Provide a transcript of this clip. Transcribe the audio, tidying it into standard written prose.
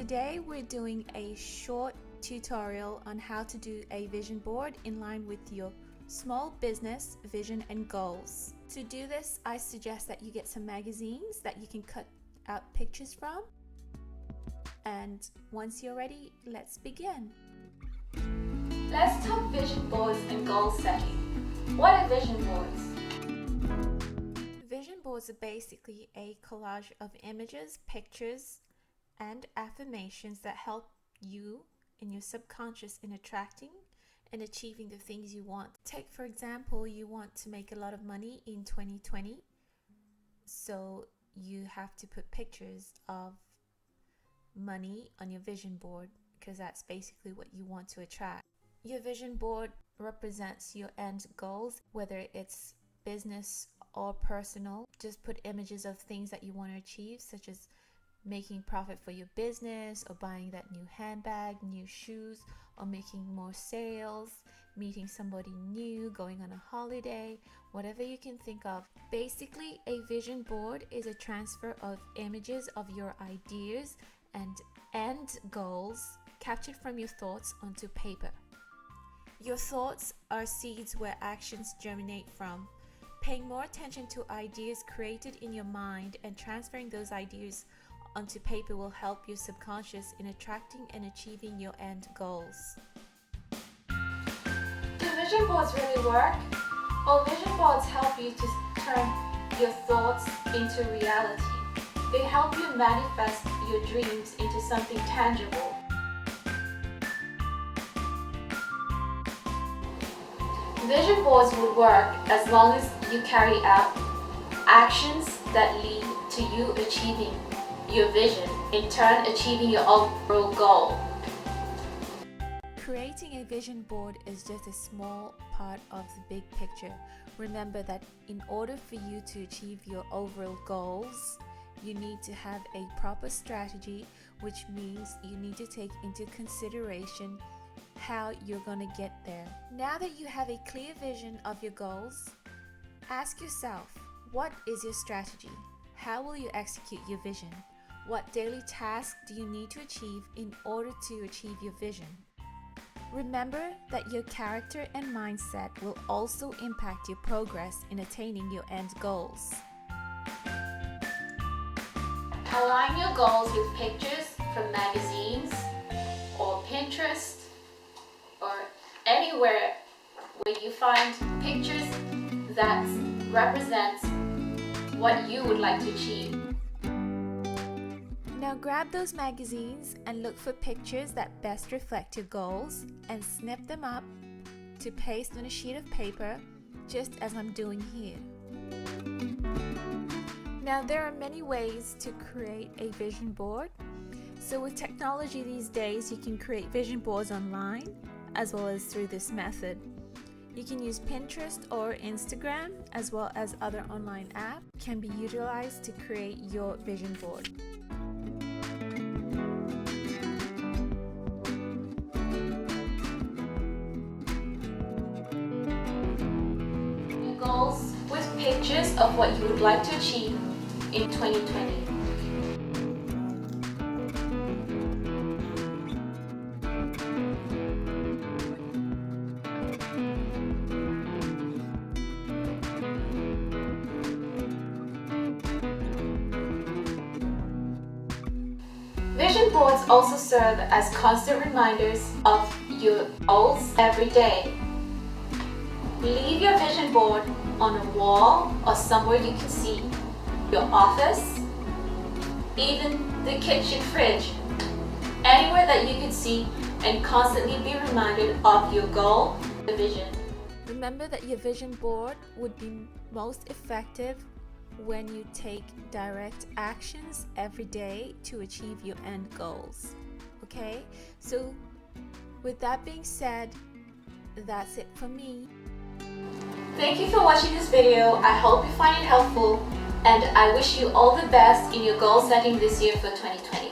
Today we're doing a short tutorial on how to do a vision board in line with your small business vision and goals. To do this, I suggest that you get some magazines that you can cut out pictures from. And once you're ready, let's begin. Let's talk vision boards and goal setting. What are vision boards? Vision boards are basically a collage of images, pictures, and affirmations that help you in your subconscious in attracting and achieving the things you want. Take, for example, you want to make a lot of money in 2020, so you have to put pictures of money on your vision board because that's basically what you want to attract. Your vision board represents your end goals, whether it's business or personal. Just put images of things that you want to achieve, such as making profit for your business, or buying that new handbag, new shoes, or making more sales, meeting somebody new, going on a holiday, whatever you can think of. Basically, a vision board is a transfer of images of your ideas and end goals captured from your thoughts onto paper. Your thoughts are seeds where actions germinate from. Paying more attention to ideas created in your mind and transferring those ideas onto paper will help your subconscious in attracting and achieving your end goals. Do vision boards really work? Well, vision boards help you to turn your thoughts into reality. They help you manifest your dreams into something tangible. Vision boards would work as long as you carry out actions that lead to you achieving your vision, in turn achieving your overall goal. Creating a vision board is just a small part of the big picture. Remember that in order for you to achieve your overall goals, you need to have a proper strategy, which means you need to take into consideration how you're going to get there. Now that you have a clear vision of your goals, ask yourself, what is your strategy? How will you execute your vision? What daily tasks do you need to achieve in order to achieve your vision? Remember that your character and mindset will also impact your progress in attaining your end goals. Align your goals with pictures from magazines or Pinterest or anywhere where you find pictures that represent what you would like to achieve. Now grab those magazines and look for pictures that best reflect your goals and snip them up to paste on a sheet of paper, just as I'm doing here. Now there are many ways to create a vision board. So with technology these days, you can create vision boards online as well as through this method. You can use Pinterest or Instagram, as well as other online apps can be utilized to create your vision board. Your goals with pictures of what you would like to achieve in 2020. Vision boards also serve as constant reminders of your goals every day. Leave your vision board on a wall or somewhere you can see, your office, even the kitchen fridge, anywhere that you can see and constantly be reminded of your goal, the vision. Remember that your vision board would be most effective when you take direct actions every day to achieve your end goals. Okay, so with that being said, that's it for me. Thank you for watching this video. I hope you find it helpful, and I wish you all the best in your goal setting this year for 2020.